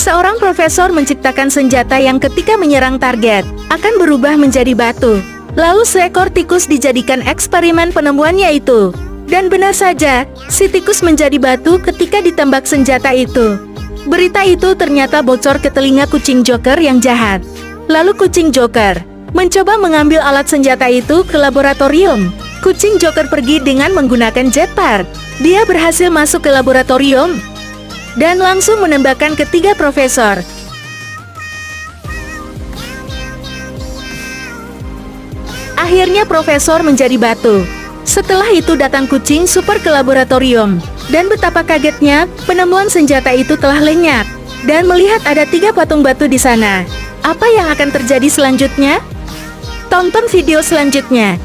Seorang profesor menciptakan senjata yang ketika menyerang target, akan berubah menjadi batu. Lalu seekor tikus dijadikan eksperimen penemuannya itu. Dan benar saja, si tikus menjadi batu ketika ditembak senjata itu. Berita itu ternyata bocor ke telinga kucing Joker yang jahat. Lalu kucing Joker mencoba mengambil alat senjata itu ke laboratorium. Kucing Joker pergi dengan menggunakan jetpack. Dia berhasil masuk ke laboratorium dan langsung menembakkan ketiga profesor. Akhirnya profesor menjadi batu. Setelah itu datang kucing super ke laboratorium. Dan betapa kagetnya, penemuan senjata itu telah lenyap. Dan melihat ada 3 patung batu di sana. Apa yang akan terjadi selanjutnya? Tonton video selanjutnya.